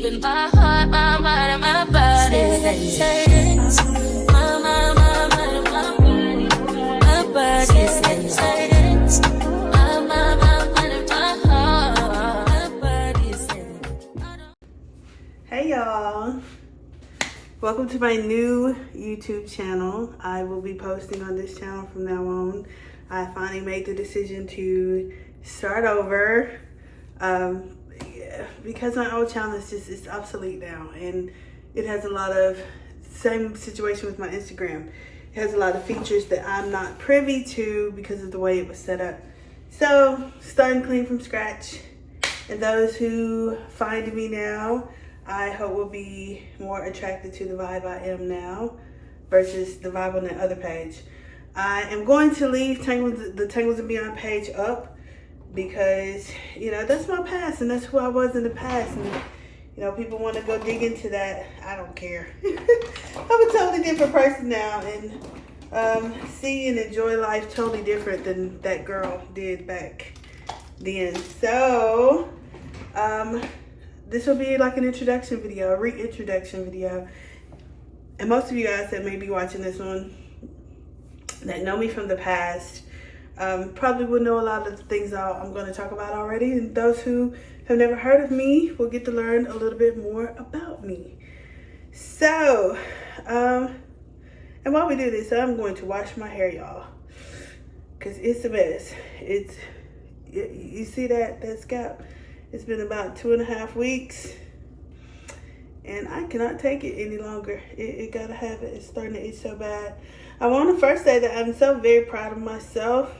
keeping my heart, my mind, and my body. My mind, my mind, and my body. My body says my mind, my mind, and my heart. My body says. Hey y'all, welcome to my new YouTube channel. I will be posting on this channel from now on. I finally made the decision to start over because my old channel is just it's obsolete now, and it has a lot of same situation with my Instagram. It has a lot of features that I'm not privy to because of the way it was set up. So starting clean from scratch, and those who find me now, I hope will be more attracted to the vibe I am now versus the vibe on the other page. I am going to leave the Tangles and Beyond page up because, you know, that's my past and that's who I was in the past. And, you know, people want to go dig into that. I don't care. I'm a totally different person now and see and enjoy life totally different than that girl did back then. So, this will be like an introduction video, a reintroduction video. And most of you guys that may be watching this one that know me from the past probably will know a lot of the things I'm going to talk about already. And those who have never heard of me will get to learn a little bit more about me. So, and while we do this, I'm going to wash my hair, y'all. Because it's a mess. You see that scalp? It's been about 2.5 weeks, and I cannot take it any longer. It gotta have it. It's starting to itch so bad. I want to first say that I'm so very proud of myself,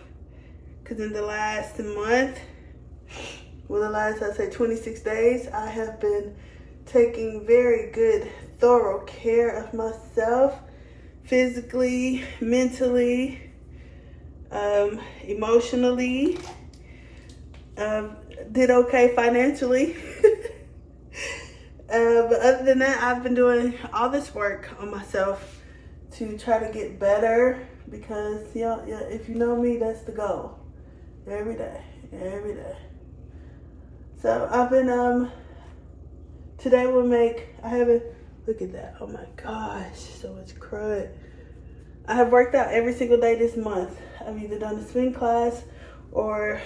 because in the last month, well, the last, I'd say 26 days, I have been taking very good, thorough care of myself, physically, mentally, emotionally. Did okay financially. But other than that, I've been doing all this work on myself to try to get better because, yeah, if you know me, that's the goal. Every day. So I've been, today look at that. Oh my gosh, so much crud. I have worked out every single day this month. I've either done a spin class or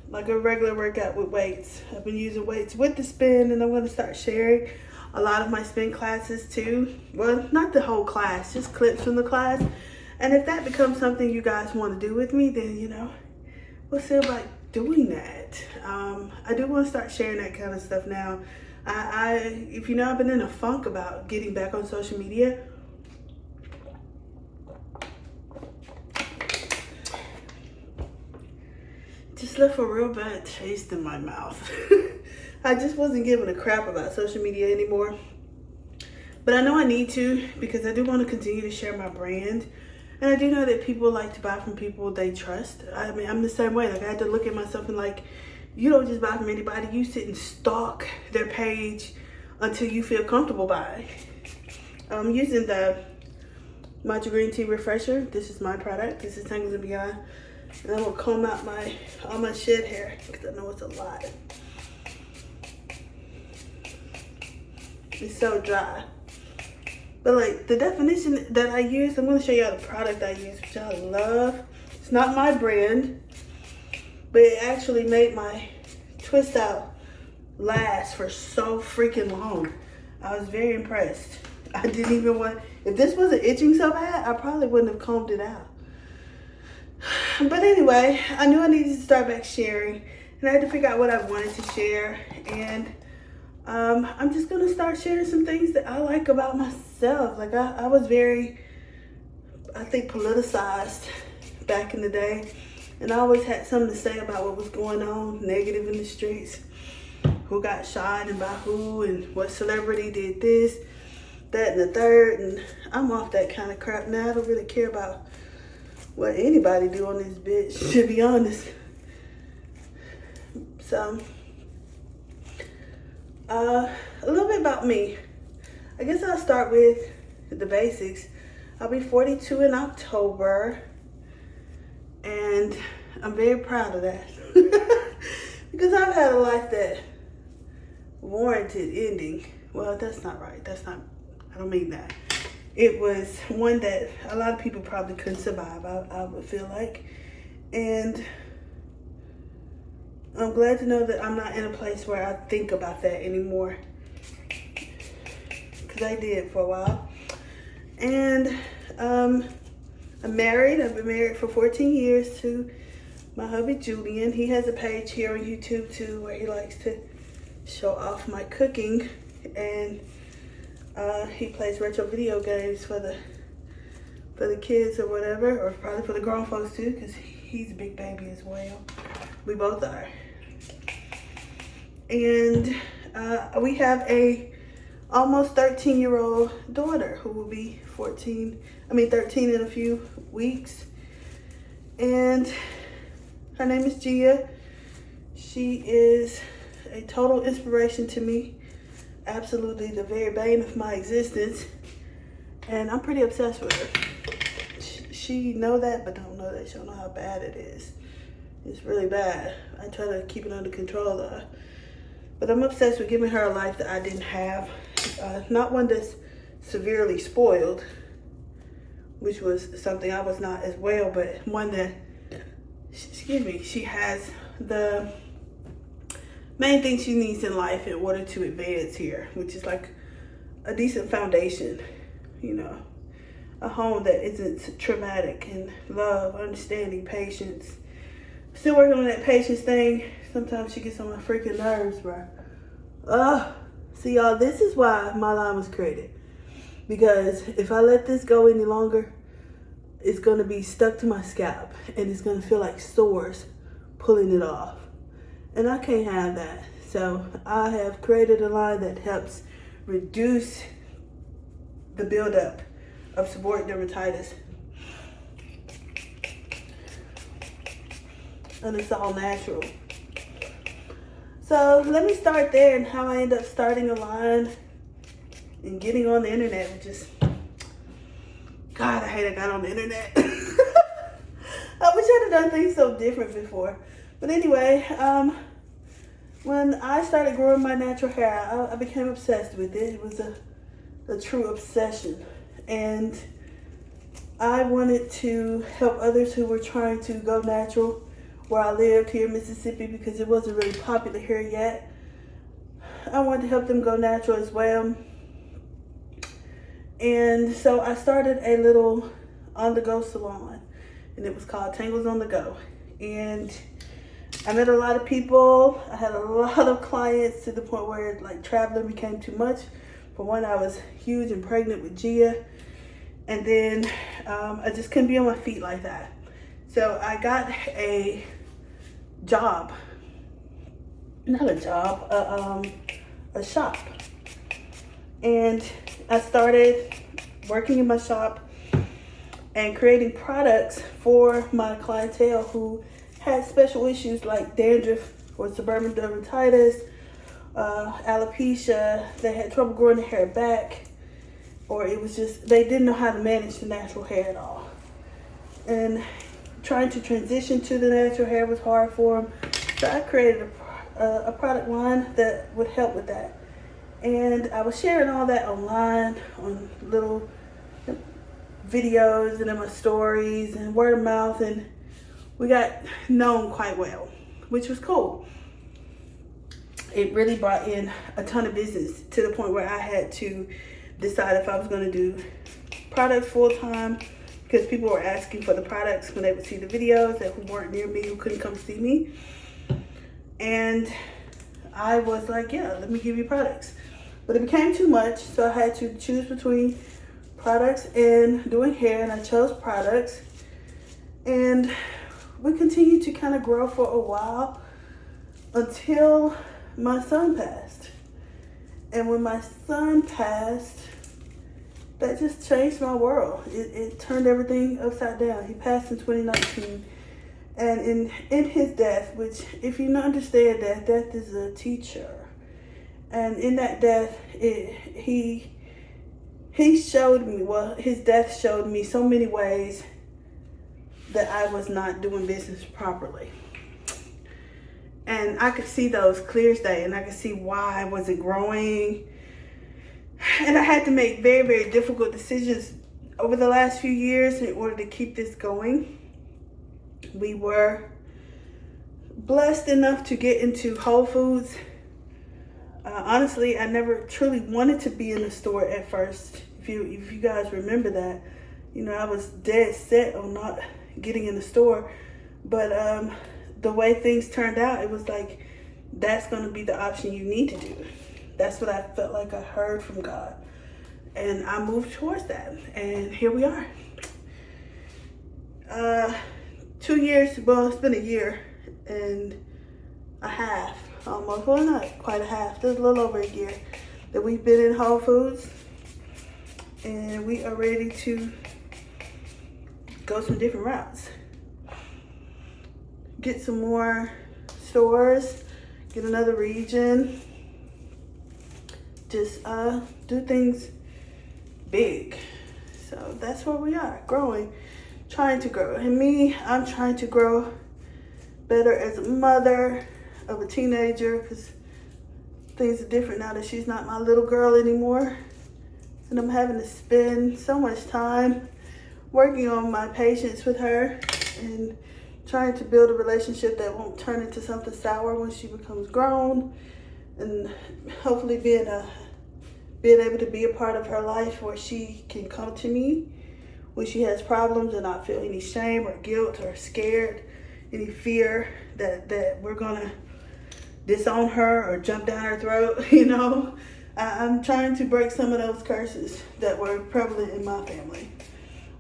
like a regular workout with weights. I've been using weights with the spin, and I'm going to start sharing a lot of my spin classes too. Well, not the whole class, just clips from the class. And if that becomes something you guys want to do with me, then, you know, we'll see about doing that. I do want to start sharing that kind of stuff now. If you know, I've been in a funk about getting back on social media. Just left a real bad taste in my mouth. I just wasn't giving a crap about social media anymore. But I know I need to, because I do want to continue to share my brand. And I do know that people like to buy from people they trust. I mean, I'm the same way. Like, I had to look at myself and like, you don't just buy from anybody. You sit and stalk their page until you feel comfortable buying. I'm using the Matcha Green Tea Refresher. This is my product. This is Tangles and Beyond. And I'm gonna comb out all my shed hair because I know it's a lot. It's so dry. But like the definition that I use, I'm gonna show y'all the product I use, which I love. It's not my brand, but it actually made my twist out last for so freaking long. I was very impressed. I didn't even want, if this wasn't itching so bad, I probably wouldn't have combed it out. But anyway, I knew I needed to start back sharing, and I had to figure out what I wanted to share. And I'm just gonna start sharing some things that I like about myself. Like I was very, I think, politicized back in the day, and I always had something to say about what was going on negative in the streets, who got shot and by who, and what celebrity did this, that, and the third. And I'm off that kind of crap now. I don't really care about what anybody do on this bitch, to be honest. So, a little bit about me. I guess I'll start with the basics. I'll be 42 in October, and I'm very proud of that. Because I've had a life that warranted ending. Well, that's not right. I don't mean that. It was one that a lot of people probably couldn't survive, I would feel like. And I'm glad to know that I'm not in a place where I think about that anymore. Because I did for a while. And I'm married. I've been married for 14 years to my hubby Julian. He has a page here on YouTube too where he likes to show off my cooking, and he plays retro video games for the kids or whatever, or probably for the grown folks too, because he's a big baby as well. We both are. And we have a almost 13-year-old daughter who will be 13 in a few weeks. And her name is Gia. She is a total inspiration to me. Absolutely the very bane of my existence. And I'm pretty obsessed with her. She know that, but don't know that. She don't know how bad it is. It's really bad. I try to keep it under control though. But I'm obsessed with giving her a life that I didn't have. Not one that's severely spoiled, which was something I was not as well, but one that, she has the main thing she needs in life in order to advance here, which is like a decent foundation, a home that isn't traumatic, and love, understanding, patience. Still working on that patience thing. Sometimes she gets on my freaking nerves, bro. See y'all, this is why my line was created. Because if I let this go any longer, it's going to be stuck to my scalp, and it's going to feel like sores pulling it off. And I can't have that. So I have created a line that helps reduce the buildup of seborrheic dermatitis. And it's all natural. So let me start there, and how I end up starting a line and getting on the internet, which is, God, I hate I got on the internet. I wish I'd have done things so different before. But anyway, when I started growing my natural hair, I became obsessed with it. It was a true obsession. And I wanted to help others who were trying to go natural where I lived here in Mississippi, because it wasn't really popular here yet. I wanted to help them go natural as well. And so I started a little on-the-go salon, and it was called Tangles on the Go. And I met a lot of people. I had a lot of clients, to the point where like traveling became too much. For one, I was huge and pregnant with Gia. And then I just couldn't be on my feet like that. So I got a job, not a job, a shop. And I started working in my shop and creating products for my clientele who had special issues like dandruff or suburban dermatitis, alopecia. They had trouble growing their hair back, or it was just, they didn't know how to manage the natural hair at all. And trying to transition to the natural hair was hard for them. So I created a product line that would help with that. And I was sharing all that online on little videos and in my stories and word of mouth, and we got known quite well, which was cool. It really brought in a ton of business, to the point where I had to decide if I was going to do products full time, because people were asking for the products when they would see the videos, that who weren't near me, who couldn't come see me. And I was like, yeah, let me give you products. But it became too much, so I had to choose between products and doing hair, and I chose products. And we continued to kind of grow for a while until my son passed. And when my son passed, that just changed my world. It turned everything upside down. He passed in 2019. And in his death, which, if you understand that, death is a teacher. And in that death, he showed me, his death showed me so many ways that I was not doing business properly. And I could see those clear as day, and I could see why I wasn't growing. And I had to make very, very difficult decisions over the last few years in order to keep this going. We were blessed enough to get into Whole Foods. Honestly, I never truly wanted to be in the store at first. If you guys remember that, you know, I was dead set on not getting in the store. But the way things turned out, it was like, that's going to be the option you need to do. That's what I felt like I heard from God. And I moved towards that. And here we are. 2 years, well, it's been a year and a half, almost. Well, not quite a half, just a little over a year that we've been in Whole Foods. And we are ready to go some different routes. Get some more stores, get another region, just do things big. So that's where we are, growing, trying to grow. And me, I'm trying to grow better as a mother of a teenager, because things are different now that she's not my little girl anymore. And I'm having to spend so much time working on my patience with her and trying to build a relationship that won't turn into something sour when she becomes grown, and hopefully being able to be a part of her life where she can come to me when she has problems and not feel any shame or guilt or scared, any fear that we're gonna disown her or jump down her throat. You know, I'm trying to break some of those curses that were prevalent in my family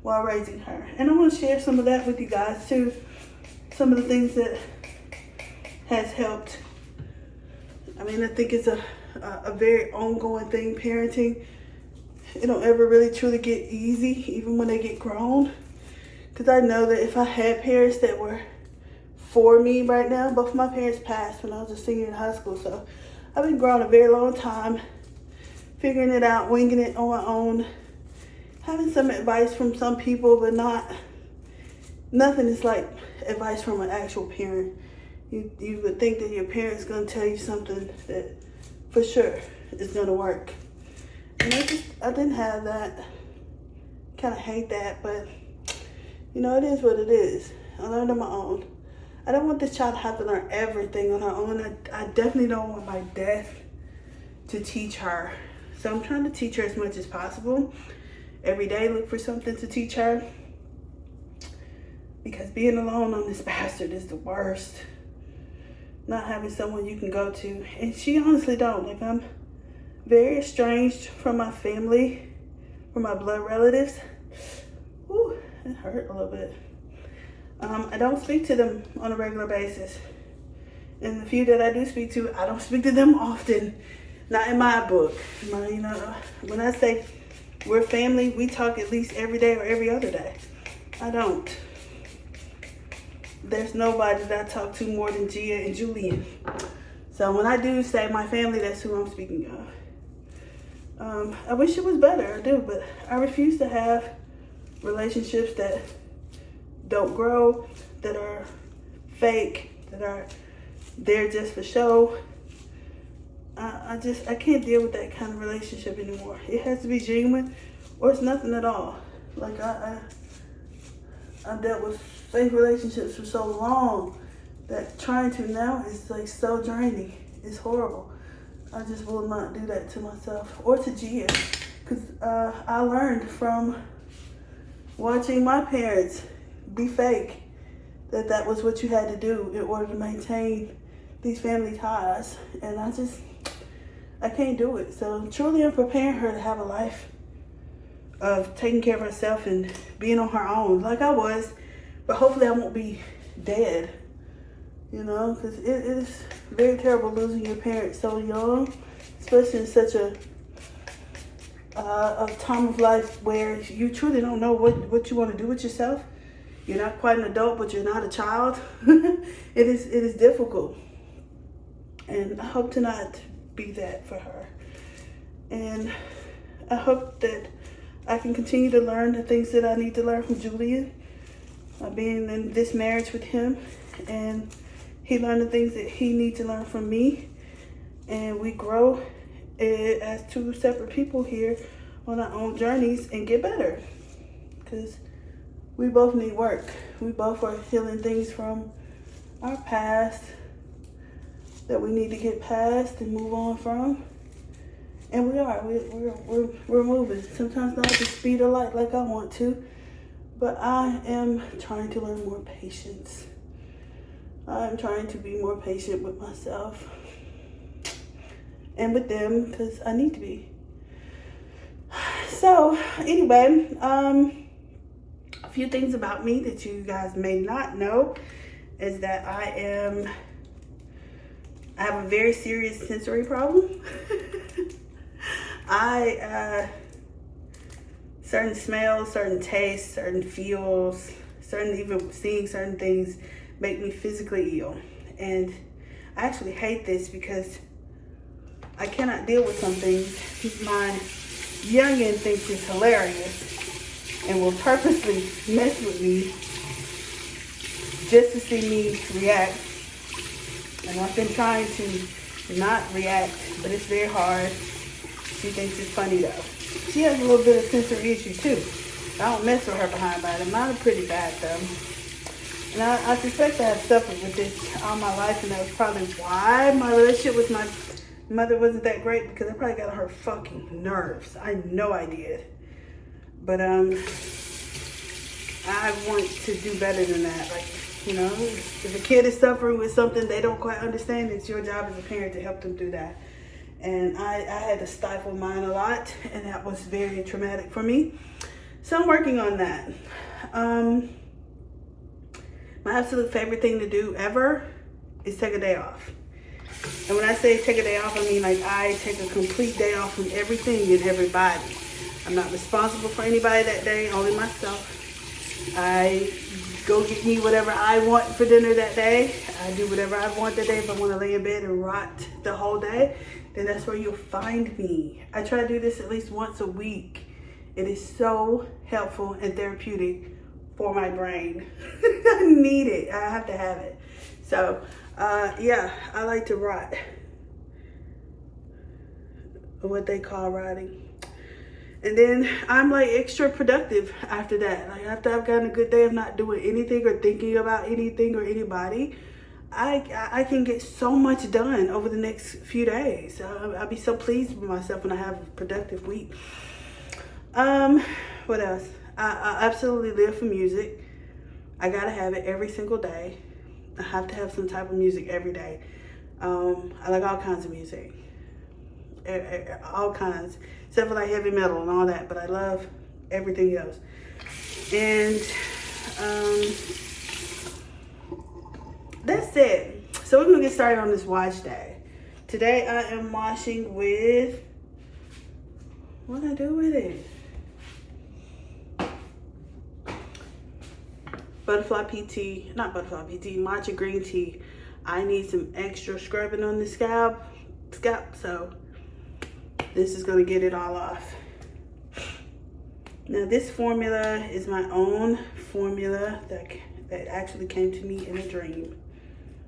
while raising her. And I want to share some of that with you guys too. Some of the things that has helped. I mean, I think it's a very ongoing thing, parenting. It don't ever really truly get easy, even when they get grown. Because I know that if I had parents that were for me right now, both of my parents passed when I was a senior in high school. So I've been grown a very long time, figuring it out, winging it on my own, having some advice from some people, but nothing is like advice from an actual parent. You would think that your parent's gonna tell you something that for sure is gonna work. And I didn't have that. Kind of hate that, but you know, it is what it is. I learned on my own. I don't want this child to have to learn everything on her own. I definitely don't want my death to teach her. So I'm trying to teach her as much as possible. Every day, look for something to teach her. Because being alone on this bastard is the worst. Not having someone you can go to. And she honestly don't. Like, I'm very estranged from my family, from my blood relatives. Ooh, it hurt a little bit. I don't speak to them on a regular basis. And the few that I do speak to, I don't speak to them often. Not in my book. You know, when I say we're family, we talk at least every day or every other day. I don't. There's nobody that I talk to more than Gia and Julian. So when I do say my family, that's who I'm speaking of. I wish it was better, I do, but I refuse to have relationships that don't grow, that are fake, that are there just for show. I can't deal with that kind of relationship anymore. It has to be genuine or it's nothing at all. Like I dealt with fake relationships for so long that trying to now is like so draining. It's horrible. I just will not do that to myself or to Gia, because I learned from watching my parents be fake that was what you had to do in order to maintain these family ties, and I can't do it. So truly I'm preparing her to have a life of taking care of herself and being on her own like I was, but hopefully I won't be dead, you know, because it is very terrible losing your parents so young, especially in such a time of life where you truly don't know what you want to do with yourself. You're not quite an adult, but you're not a child. It is difficult, and I hope to not be that for her. And I hope that I can continue to learn the things that I need to learn from Julian, being in this marriage with him, and He learned the things that he needs to learn from me. And we grow as two separate people here on our own journeys and get better. Because we both need work. We both are healing things from our past that we need to get past and move on from. And we are. We're moving. Sometimes not at the speed of light like I want to. But I am trying to learn more patience. I'm trying to be more patient with myself and with them because I need to be. So anyway, a few things about me that you guys may not know is that I have a very serious sensory problem. Certain smells, certain tastes, certain feels, even seeing certain things make me physically ill. And I actually hate this because I cannot deal with some things. My youngin thinks it's hilarious and will purposely mess with me just to see me react. And I've been trying to not react, but it's very hard. She thinks it's funny though. She has a little bit of sensory issue too. I don't mess with her behind by it. Mine are pretty bad though. And I suspect I have suffered with this all my life, and that was probably why my relationship with my mother wasn't that great, because I probably got on her fucking nerves. I know I did. But I want to do better than that. Like, you know, if a kid is suffering with something they don't quite understand, it's your job as a parent to help them do that. And I had to stifle mine a lot, and that was very traumatic for me. So I'm working on that. My absolute favorite thing to do ever is take a day off. And when I say take a day off, I mean like I take a complete day off from everything and everybody. I'm not responsible for anybody that day, only myself. I go get me whatever I want for dinner that day. I do whatever I want that day. If I want to lay in bed and rot the whole day, then that's where you'll find me. I try to do this at least once a week. It is so helpful and therapeutic for my brain. I need it. I have to have it. So, yeah, I like to rot. What they call rotting. And then I'm like extra productive after that. Like after I've gotten a good day of not doing anything or thinking about anything or anybody, I can get so much done over the next few days. I'll be so pleased with myself when I have a productive week. What else? I absolutely live for music. I gotta have it every single day. I have to have some type of music every day. I like all kinds of music. All kinds. Except for like heavy metal and all that. But I love everything else. And that's it. So we're gonna get started on this wash day. Today I am washing with, what do I do with it? Matcha green tea. I need some extra scrubbing on the scalp, so this is gonna get it all off. Now this formula is my own formula that actually came to me in a dream.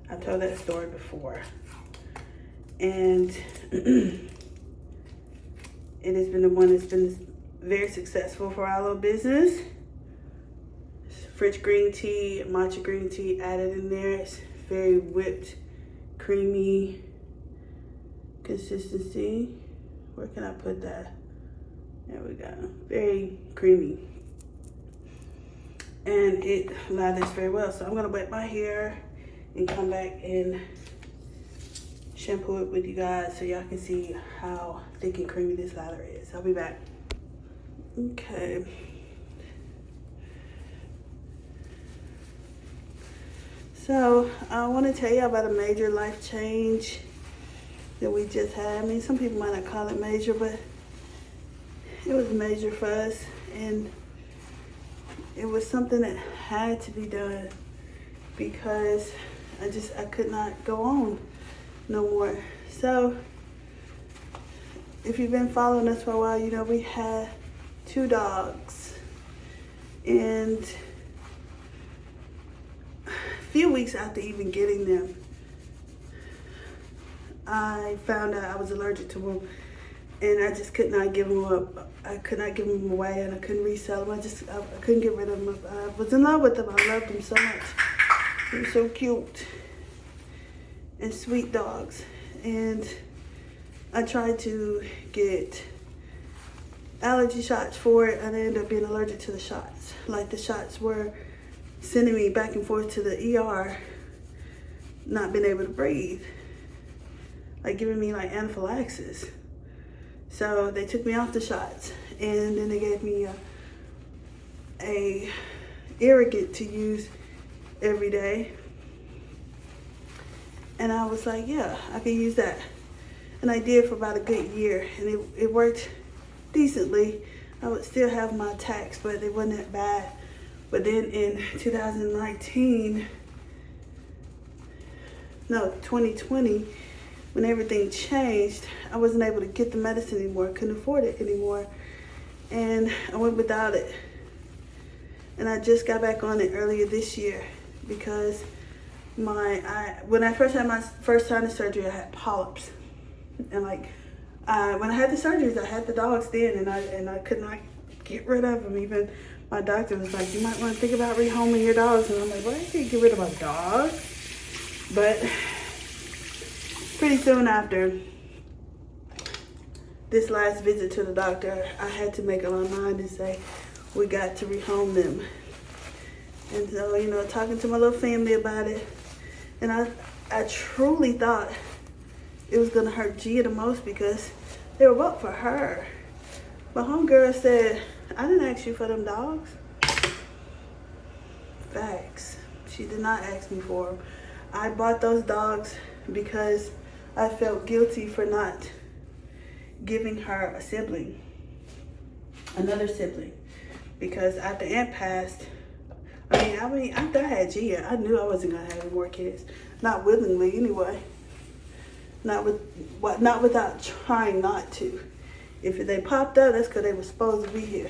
I've told that story before. And it has been the one that's been very successful for our little business. French green tea, matcha green tea added in there. It's very whipped, creamy consistency. Where can I put that? There we go. Very creamy. And it lathers very well. So I'm gonna wet my hair and come back and shampoo it with you guys so y'all can see how thick and creamy this lather is. I'll be back. Okay. So I want to tell you about a major life change that we just had. I mean, some people might not call it major, but it was major for us, and it was something that had to be done because I could not go on no more. So if you've been following us for a while, you know we had 2 dogs, and a few weeks after even getting them, I found out I was allergic to them, and I just could not give them up. I could not give them away, and I couldn't resell them. I couldn't get rid of them. I was in love with them. I loved them so much. They were so cute and sweet dogs. And I tried to get allergy shots for it, and I ended up being allergic to the shots. Like, the shots were sending me back and forth to the ER, not being able to breathe, like giving me like anaphylaxis. So they took me off the shots, and then they gave me a irrigant to use every day. And I was like, yeah, I could use that. And I did for about a good year, and it worked decently. I would still have my attacks, but it wasn't that bad. But then in 2020, when everything changed, I wasn't able to get the medicine anymore. I couldn't afford it anymore. And I went without it. And I just got back on it earlier this year because when I first had my first sinus surgery, I had polyps. And like, when I had the surgeries, I had the dogs then, and I could not get rid of them. Even my doctor was like, you might want to think about rehoming your dogs. And I'm like, well, I can't get rid of my dogs. But pretty soon after this last visit to the doctor, I had to make up my mind and say, we got to rehome them. And so, you know, talking to my little family about it, and I truly thought it was gonna hurt Gia the most because they were bought for her. But homegirl said, I didn't ask you for them dogs. Facts. She did not ask me for them. I bought those dogs because I felt guilty for not giving her a sibling, another sibling. Because after Aunt passed, I mean, after I had Gia, I knew I wasn't gonna have any more kids. Not willingly, anyway. Not without trying not to. If they popped up, that's because they were supposed to be here.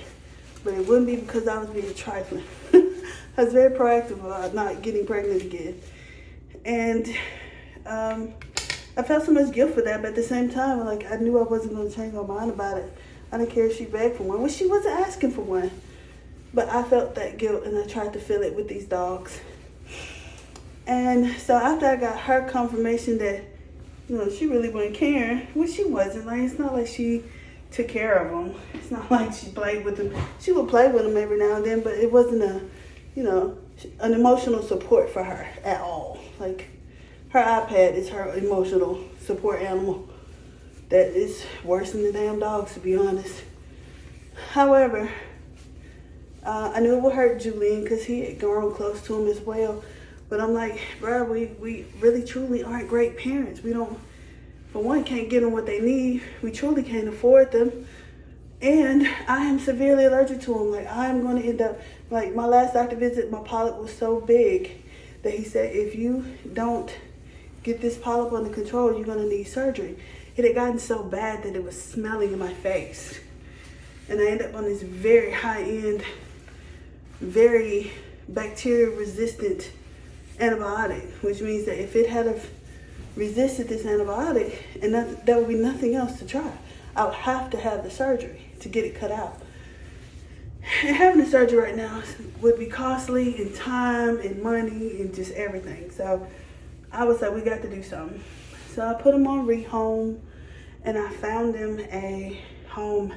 But it wouldn't be because I was being trifling. I was very proactive about not getting pregnant again. And I felt so much guilt for that, but at the same time, like, I knew I wasn't going to change my mind about it. I didn't care if she begged for one. Well, she wasn't asking for one. But I felt that guilt, and I tried to fill it with these dogs. And so after I got her confirmation that, you know, she really wasn't caring, which she wasn't. Like, it's not like she took care of them. It's not like she played with them. She would play with them every now and then, but it wasn't an emotional support for her at all. Like, her iPad is her emotional support animal. That is worse than the damn dogs, to be honest. However, I knew it would hurt Julian because he had grown close to him as well. But I'm like, bro, we really truly aren't great parents. We don't, for one, can't get them what they need. We truly can't afford them. And I am severely allergic to them. Like, I'm going to end up, like, my last doctor visit, my polyp was so big that he said, if you don't get this polyp under control, you're going to need surgery. It had gotten so bad that it was smelling in my face. And I ended up on this very high-end, very bacteria-resistant antibiotic, which means that if it had have resisted this antibiotic, and there would be nothing else to try, I would have to have the surgery to get it cut out. And having the surgery right now would be costly in time and money and just everything. So I was like, we got to do something. So I put them on rehome, and I found them a home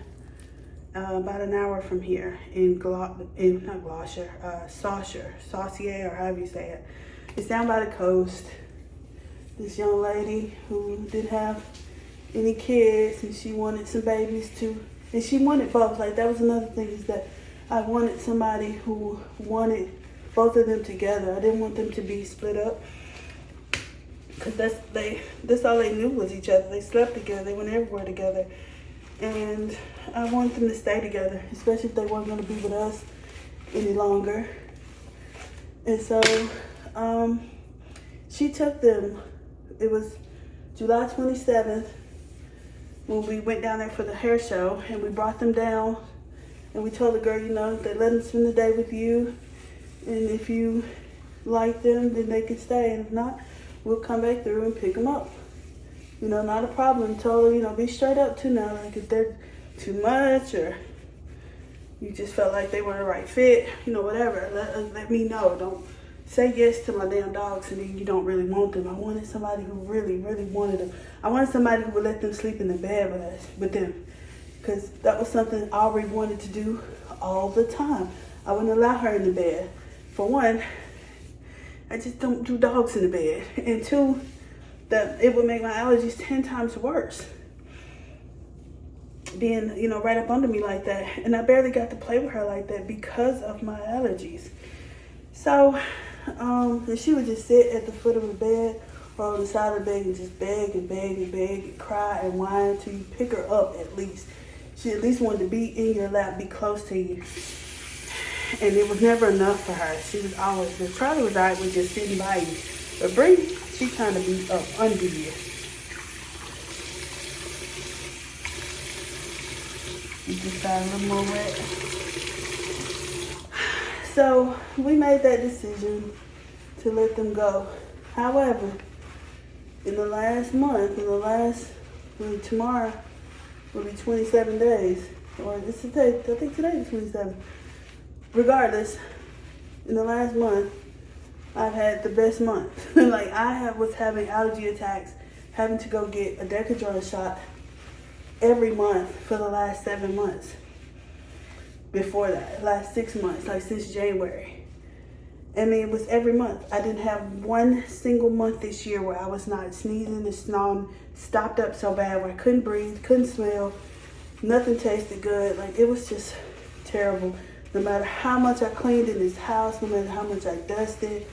about an hour from here in Saucier, or however you say it. It's down by the coast. This young lady who didn't have any kids, and she wanted some babies too. And she wanted both. Like, that was another thing, is that I wanted somebody who wanted both of them together. I didn't want them to be split up. Because that's all they knew was each other. They slept together. They went everywhere together. And I wanted them to stay together, especially if they weren't going to be with us any longer. And so she took them. It was July 27th when we went down there for the hair show, and we brought them down, and we told the girl, you know, they let them spend the day with you, and if you like them, then they can stay, and if not, we'll come back through and pick them up. You know, not a problem. Told her, you know, be straight up too now. Like if they're too much or you just felt like they weren't the right fit, you know, whatever. Let me know. Don't say yes to my damn dogs and then you don't really want them. I wanted somebody who really, really wanted them. I wanted somebody who would let them sleep in the bed with them. Because that was something Aubrey wanted to do all the time. I wouldn't allow her in the bed. For one, I just don't do dogs in the bed. And two, that it would make my allergies 10 times worse. Being, you know, right up under me like that. And I barely got to play with her like that because of my allergies. So, and she would just sit at the foot of the bed or on the side of the bed and just beg and beg and beg and cry and whine until you pick her up at least. She at least wanted to be in your lap, be close to you. And it was never enough for her. She was always, the Charlie was alright with just sitting by you. But Bree, she trying to be up under you. You just got a little more wet. So we made that decision to let them go. However, in the last month, tomorrow will be 27 days. Or this is today, I think today is 27. Regardless, in the last month, I've had the best month. Like was having allergy attacks, having to go get a Decadron shot every month for the last 7 months. Before that, last 6 months, like since January. I mean, it was every month. I didn't have one single month this year where I was not sneezing and snoring, stopped up so bad where I couldn't breathe, couldn't smell, nothing tasted good. Like it was just terrible. No matter how much I cleaned in this house, no matter how much I dusted,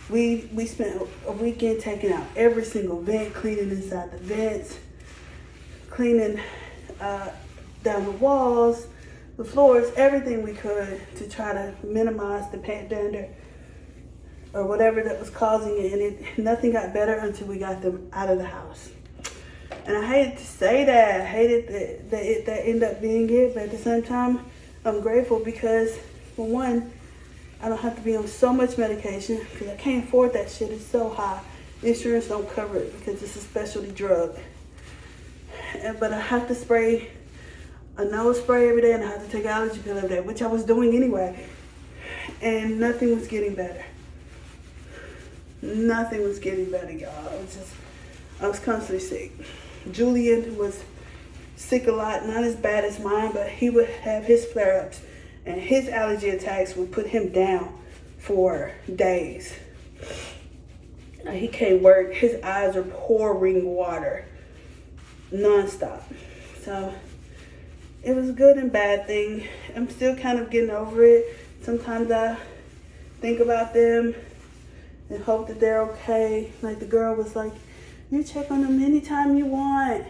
we spent a weekend taking out every single vent, cleaning inside the vents, cleaning down the walls, the floors, everything we could to try to minimize the pet dander or whatever that was causing it. And nothing got better until we got them out of the house. And I hate to say that. I hated that ended up being it, but at the same time, I'm grateful because, for one, I don't have to be on so much medication because I can't afford that shit. It's so high. Insurance don't cover it because it's a specialty drug. But I have to spray a nose spray every day and I have to take an allergy pill every day, which I was doing anyway. And nothing was getting better. Nothing was getting better, y'all. I was constantly sick. Julian was sick a lot, not as bad as mine, but he would have his flare-ups and his allergy attacks would put him down for days. He can't work. His eyes are pouring water nonstop. So it was a good and bad thing. I'm still kind of getting over it. Sometimes I think about them and hope that they're okay. Like the girl was like, you check on them anytime you want.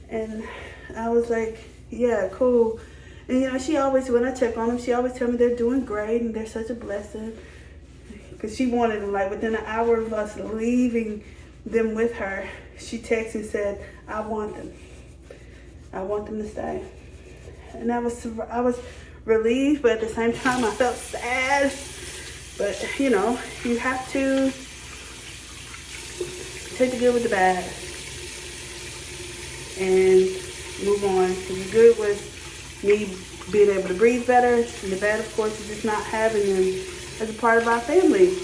And I was like, yeah, cool. And you know, she always, when I check on them, she always tell me they're doing great and they're such a blessing. Because she wanted them, like within an hour of us leaving them with her, she texted and said, I want them. I want them to stay. And I was relieved, but at the same time, I felt sad. But, you know, you have to take the good with the bad and move on. The good was me being able to breathe better, and the bad, of course, is just not having them as a part of our family.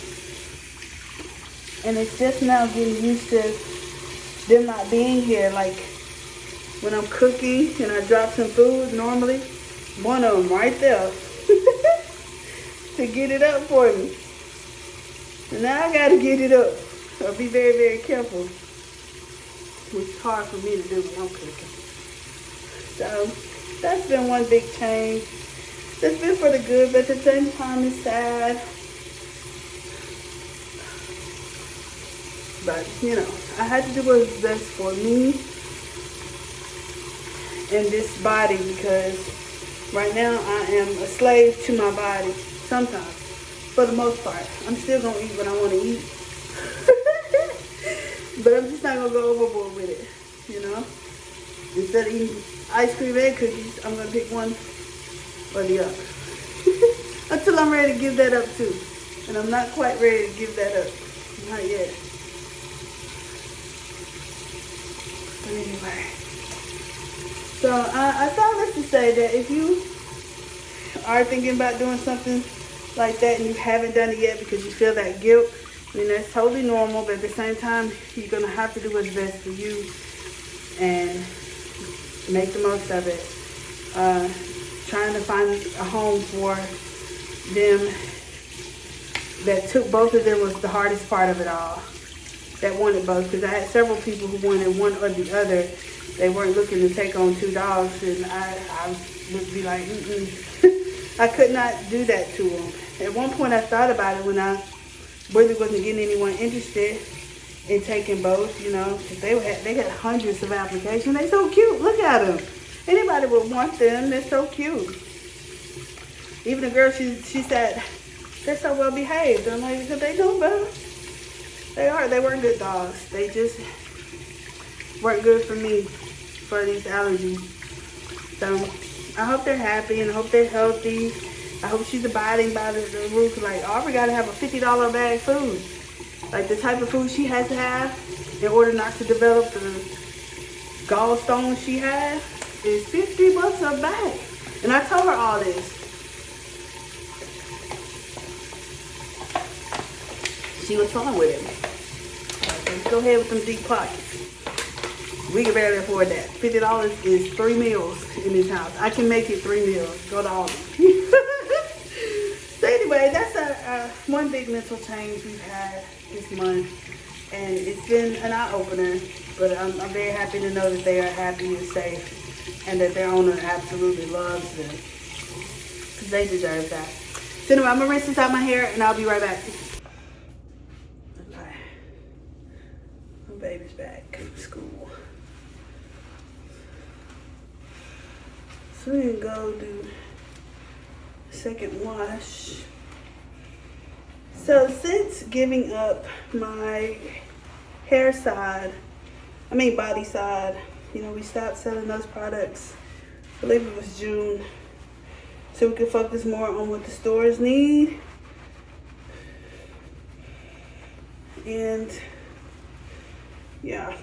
And it's just now getting used to them not being here. Like when I'm cooking and I drop some food, normally one of them right there to get it up for me. And now I gotta get it up. So be very, very careful, which is hard for me to do when I'm cooking. So that's been one big change. That's been for the good, but at the same time it's sad. But, you know, I had to do what was best for me and this body because right now I am a slave to my body sometimes. For the most part. I'm still going to eat what I want to eat. But I'm just not going to go overboard with it, you know. Instead of eating ice cream and cookies, I'm going to pick one or the other. Until I'm ready to give that up too. And I'm not quite ready to give that up. Not yet. But anyway, so I thought this to say that if you are thinking about doing something like that and you haven't done it yet because you feel that guilt, I mean, that's totally normal, but at the same time, you're going to have to do what's best for you and make the most of it. Trying to find a home for them that took both of them was the hardest part of it all. That wanted both, because I had several people who wanted one or the other. They weren't looking to take on 2 dogs, and I would be like, I could not do that to them. At one point, I thought about it when I really wasn't getting anyone interested in taking both, you know, because they had hundreds of applications. They're so cute. Look at them. Anybody would want them. They're so cute. Even the girl, she said, they're so well behaved. I'm like, because they know better. They are. They weren't good dogs. They just weren't good for me, for these allergies. So I hope they're happy and I hope they're healthy. I hope she's abiding by the rules. Like, Aubrey got to have a $50 bag food. Like, the type of food she has to have in order not to develop the gallstones she has is $50 a bag. And I told her all this. She was fine with it. Okay, go ahead with them deep pockets. We can barely afford that. $50 is 3 meals in this house. I can make it 3 meals. Go to Aldi. So anyway, that's one big mental change we've had this month. And it's been an eye-opener. But I'm very happy to know that they are happy and safe. And that their owner absolutely loves them. Because they deserve that. So anyway, I'm going to rinse this out my hair and I'll be right back. Okay. My baby's back from school. So we're gonna go do a second wash. So since giving up my body side, you know, we stopped selling those products. I believe it was June. So we could focus more on what the stores need. And yeah,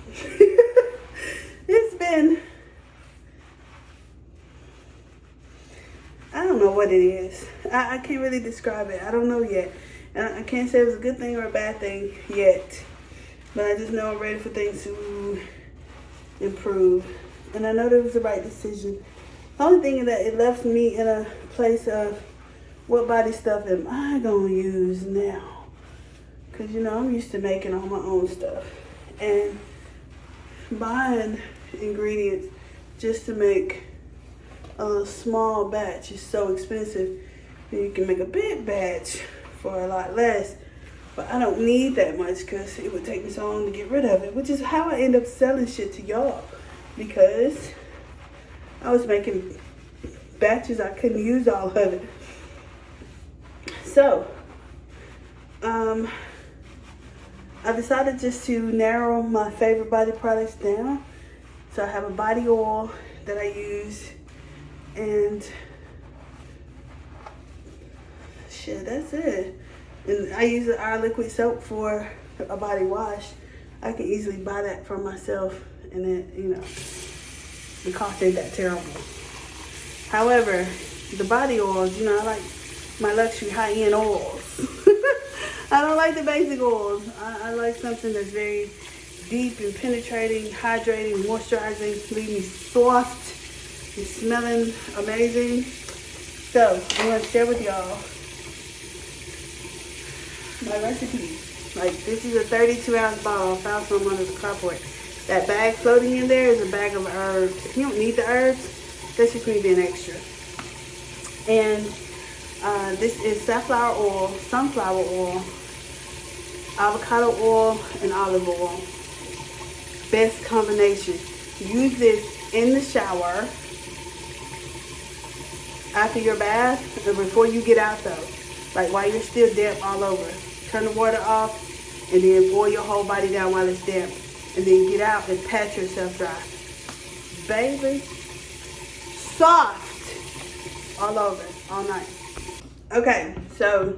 it's been, I don't know what it is. I can't really describe it. I don't know yet. And I can't say it was a good thing or a bad thing yet. But I just know I'm ready for things to improve. And I know that was the right decision. The only thing is that it left me in a place of what body stuff am I going to use now? Because, you know, I'm used to making all my own stuff. And buying ingredients just to make a little small batch is so expensive. You can make a big batch for a lot less. But I don't need that much because it would take me so long to get rid of it. Which is how I end up selling shit to y'all. Because I was making batches, I couldn't use all of it. So, I decided just to narrow my favorite body products down. So I have a body oil that I use, and shit, that's it. And I use our liquid soap for a body wash. I can easily buy that for myself, and then, you know, the cost ain't that terrible. However, the body oils, you know, I like my luxury high-end oils. I don't like the basic oils. I like something that's very deep and penetrating, hydrating, moisturizing, leave me soft and smelling amazing. So I'm going to share with y'all my recipe. Like, this is a 32-ounce bottle. I found some under the carport. That bag floating in there is a bag of herbs. You don't need the herbs. That's just me being extra. And this is safflower oil, sunflower oil, avocado oil, and olive oil. Best combination. Use this in the shower, after your bath, and before you get out though. Like while you're still damp all over. Turn the water off and then boil your whole body down while it's damp. And then get out and pat yourself dry. Baby, soft all over, all night. Okay, so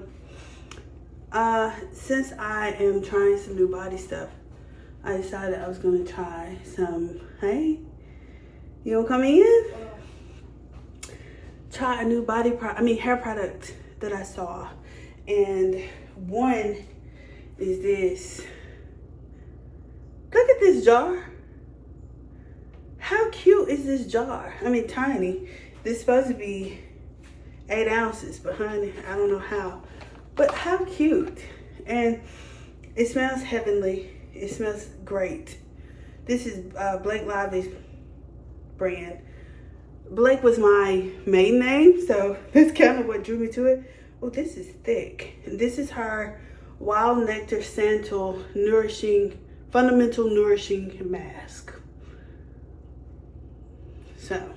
since I am trying some new body stuff, I decided I was gonna try some, hey, you don't come in? Try a new hair product that I saw. And one is this. Look at this jar. How cute is this jar? I mean, tiny. This is supposed to be 8 ounces, but honey, I don't know how. But how cute. And it smells heavenly. It smells great. This is Blake Lively's brand. Blake was my maiden name, so that's kind of what drew me to it. Oh, this is thick. And this is her Wild Nectar Santal Fundamental Nourishing Mask. So,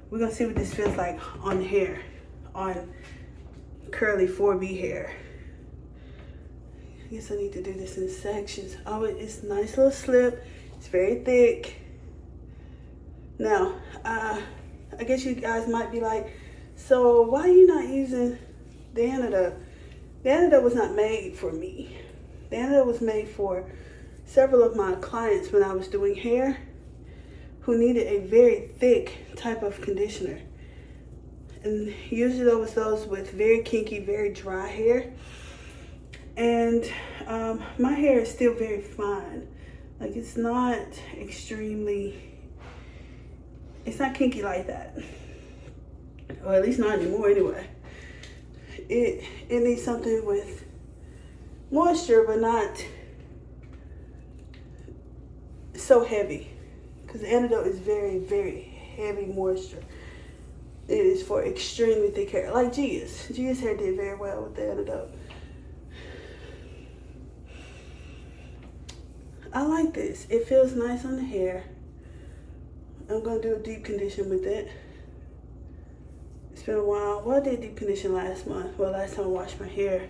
we're going to see what this feels like on hair. On curly 4B hair. I guess I need to do this in sections. Oh, it's a nice little slip. It's very thick. Now, I guess you guys might be like, so why are you not using the antidote? The antidote was not made for me. The antidote was made for several of my clients when I was doing hair who needed a very thick type of conditioner. And usually there was those with very kinky, very dry hair. And my hair is still very fine. Like, it's not kinky like that. Or at least not anymore anyway. It needs something with moisture, but not so heavy. Because the antidote is very, very heavy moisture. It is for extremely thick hair. Like Gia's. Gia's hair did very well with the antidote. I like this. It feels nice on the hair. I'm going to do a deep condition with it. It's been a while. Well, I did deep condition last month. Well, last time I washed my hair.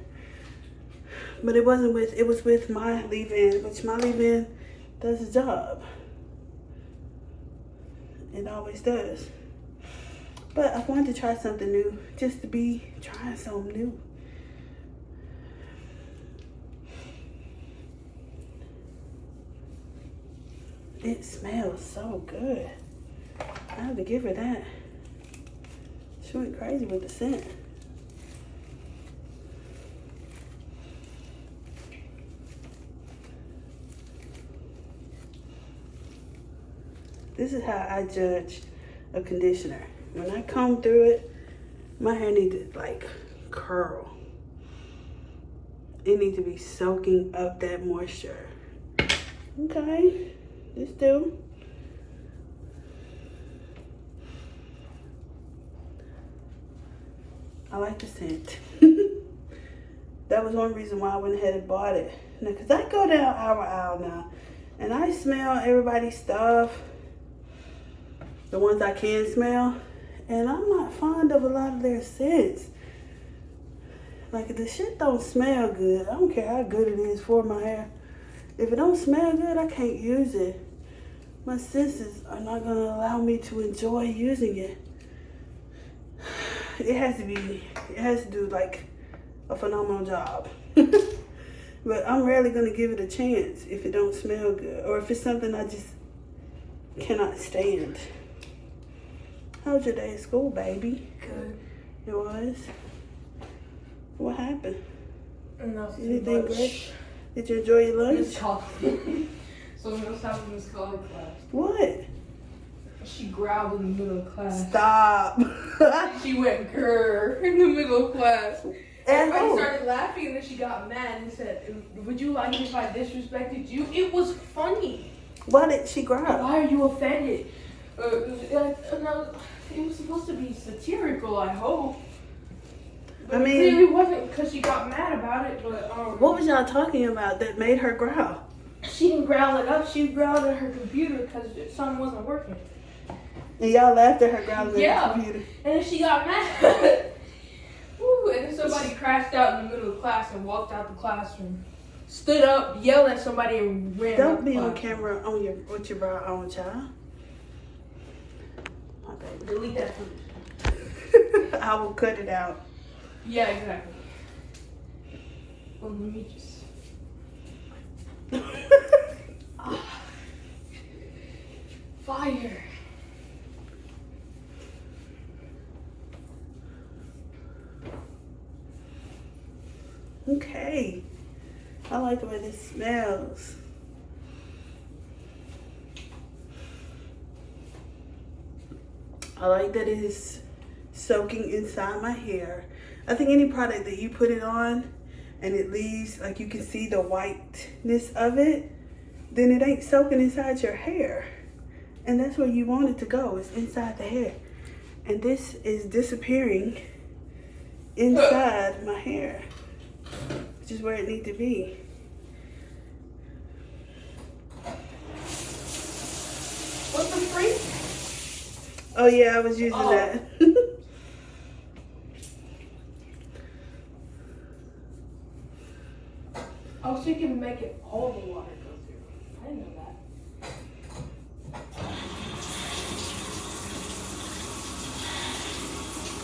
But it was with my leave-in, which my leave-in does the job. It always does. But I wanted to try something new, just to be trying something new. It smells so good. I have to give her that. She went crazy with the scent. This is how I judge a conditioner. When I comb through it, my hair needs to like curl. It needs to be soaking up that moisture. Okay, this do. I like the scent. That was one reason why I went ahead and bought it. Now, cause I go down aisle now, and I smell everybody's stuff, the ones I can smell, and I'm not fond of a lot of their scents. Like, if the shit don't smell good, I don't care how good it is for my hair. If it don't smell good, I can't use it. My senses are not gonna allow me to enjoy using it. It has to do like a phenomenal job. But I'm rarely gonna give it a chance if it don't smell good, or if it's something I just cannot stand. How was your day at school, baby? Good. It was? What happened? Nothing Anything much. great? Did you enjoy your lunch? Miss Collins. So Miss happened in Miss Collins' class. What? She growled in the middle of class. Stop. She went grrr in the middle of class. And Everybody who? started laughing and then she got mad and said, "Would you like it if I disrespected you?" It was funny. Why did she growl? Why are you offended? No, it was supposed to be satirical, I hope. But I mean, it clearly wasn't because she got mad about it. But what was y'all talking about that made her growl? she didn't growl it up. She growled at her computer because something wasn't working. And y'all laughed at her growling Yeah. at the computer. And then she got mad. Woo, and then somebody crashed out in the middle of class and walked out the classroom. Stood up, yelled at somebody, and ran out Don't the be on class. camera with your bra on, child. My baby. Delete that footage. I will cut it out. Yeah, exactly. Well, let me just... fire. Okay. I like the way this smells. I like that it is soaking inside my hair. I think any product that you put it on and it leaves, like you can see the whiteness of it, then it ain't soaking inside your hair. And that's where you want it to go, is inside the hair. And this is disappearing inside my hair, which is where it needs to be. What's the free? Oh yeah, I was using that. Oh, so you can make it all the water go through. I didn't know that.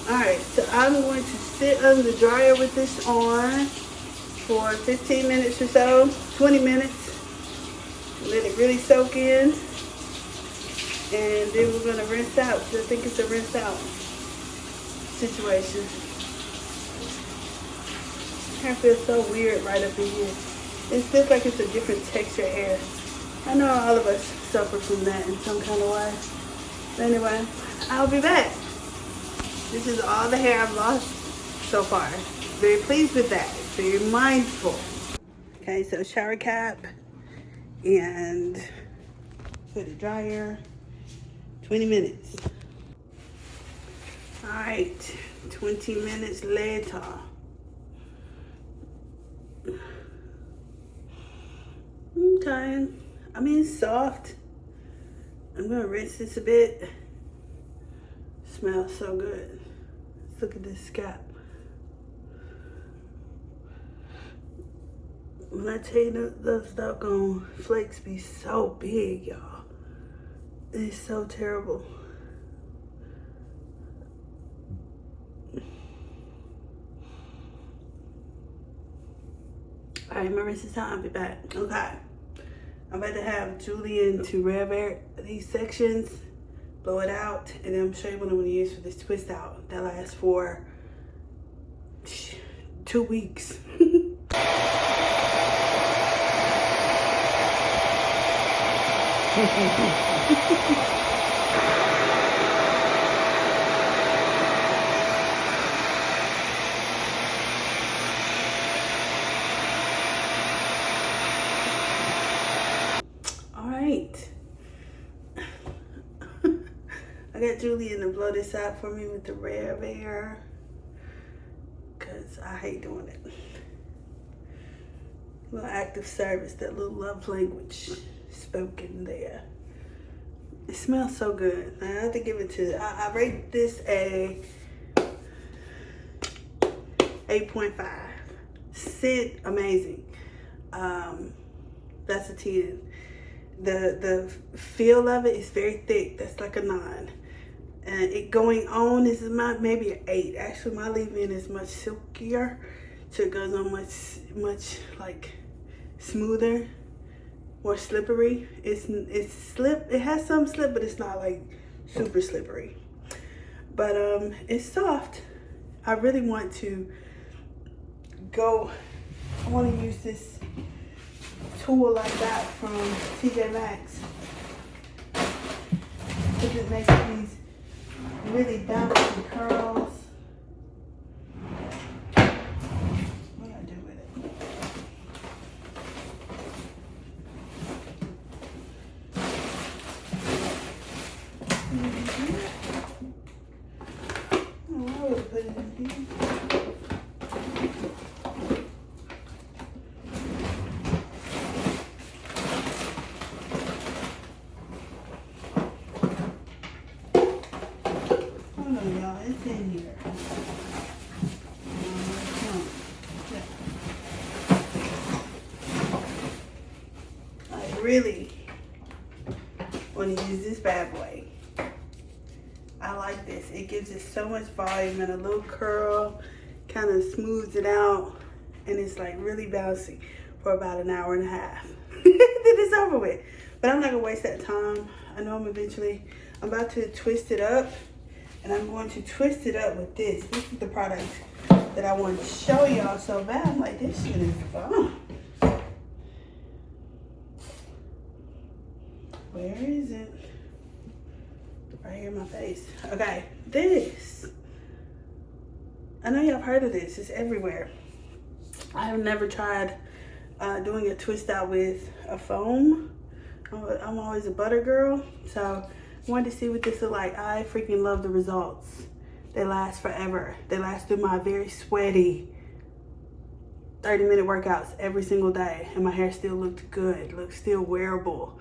Alright, so I'm going to sit under the dryer with this on for 15 minutes or so, 20 minutes. Let it really soak in. And then we're going to rinse out, because I think it's a rinse out situation. Hair feels so weird right up in here. It feels like it's a different texture hair. I know all of us suffer from that in some kind of way. But anyway, I'll be back. This is all the hair I've lost so far. Very pleased with that. Very mindful. Okay, so shower cap and put it dryer. 20 minutes. All right, 20 minutes later. Okay, I mean, it's soft. I'm gonna rinse this a bit. Smells so good. Let's look at this scalp. When I tell you those doggone flakes be so big, y'all. It's so terrible. All right, my rinse is time. I'll be back. Okay. I'm about to have Julian to rev air these sections, blow it out, and then I'm show you what I'm going to use for this twist out. That lasts for 2 weeks. All right. I got Julian to blow this out for me with the rev air, because I hate doing it. Little act of service, that little love language spoken there. It smells so good. I have to give it to, I rate this a 8.5. Scent, amazing. That's a 10. The feel of it is very thick. That's like a 9. And it going on is maybe an 8. Actually, my leave-in is much silkier, so it goes on much like smoother, more slippery. It has some slip, but it's not like super slippery. But it's soft. I really want to go. I want to use this tool like that from TJ Maxx, because it makes these really bouncy curls. What do I do with it? Oh, I would put it in here. Hold on, y'all. It's in here. I really want to use this bad boy. I like this. It gives it so much volume, and a little curl kind of smooths it out, and it's like really bouncy for about an hour and a half. Then it's over with. But I'm not gonna waste that time. I know I'm about to twist it up, and I'm going to twist it up with this. This is the product that I wanted to show y'all so bad. I'm like, this shit is bomb. Where is it? Right here in my face. Okay, this. I know y'all have heard of this. It's everywhere. I have never tried doing a twist out with a foam. I'm always a butter girl, so I wanted to see what this look like. I freaking love the results. They last forever. They last through my very sweaty 30-minute workouts every single day, and my hair still looked good, looked still wearable.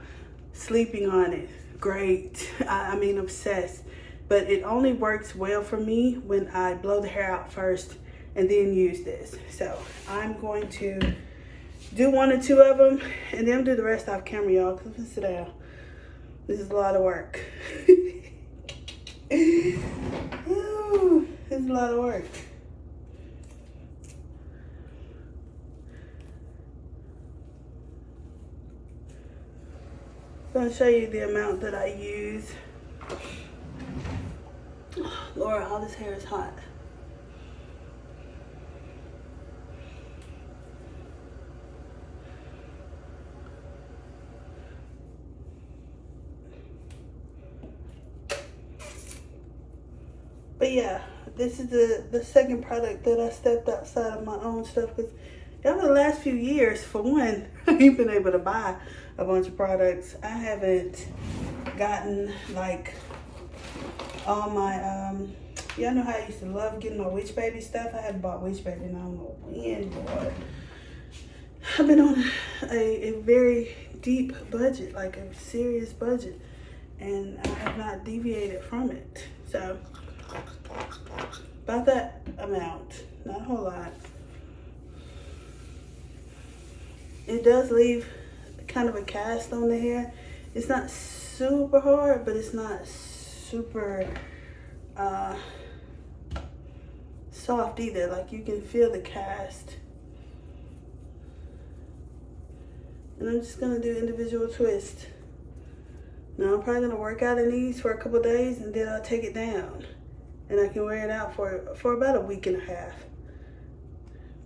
Sleeping on it, great. I mean, obsessed. But it only works well for me when I blow the hair out first and then use this. So I'm going to do 1 or 2 of them, and then do the rest off camera, y'all, because I'm gonna sit down. This is a lot of work. Ooh, it's a lot of work. I'm gonna show you the amount that I use. Laura, all this hair is hot. But yeah, this is the second product that I stepped outside of my own stuff, because over the last few years, for one, I've been able to buy a bunch of products. I haven't gotten like all my y'all know how I used to love getting my Witch Baby stuff. I haven't bought Witch Baby in I don't know when, boy. I've been on a very deep budget, like a serious budget, and I have not deviated from it. So about that amount, not a whole lot. It does leave kind of a cast on the hair. It's not super hard, but it's not super soft either. Like, you can feel the cast. And I'm just gonna do individual twists. Now I'm probably gonna work out in these for a couple days, and then I'll take it down, and I can wear it out for about a week and a half.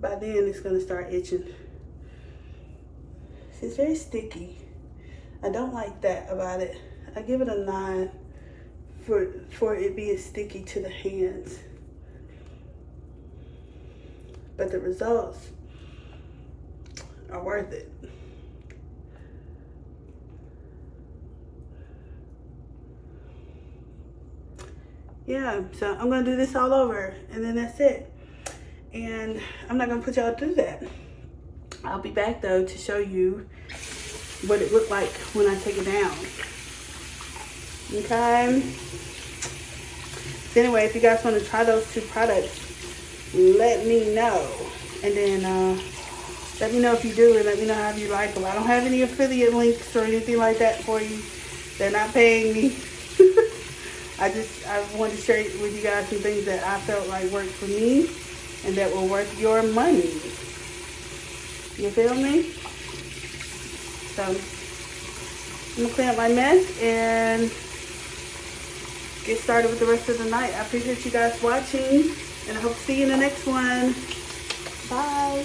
By then it's gonna start itching. It's very sticky. I don't like that about it. I give it a 9 for it being sticky to the hands. But the results are worth it. Yeah, so I'm gonna do this all over, and then that's it. And I'm not gonna put y'all through that. I'll be back though to show you what it looked like when I take it down. Okay. So anyway, if you guys want to try those 2 products, let me know. And then let me know if you do, and let me know how you like them. I don't have any affiliate links or anything like that for you. They're not paying me. I wanted to share with you guys some things that I felt like worked for me and that will worth your money. You feel me? So I'm gonna clean up my mess and get started with the rest of the night. I appreciate you guys watching, and I hope to see you in the next one. Bye.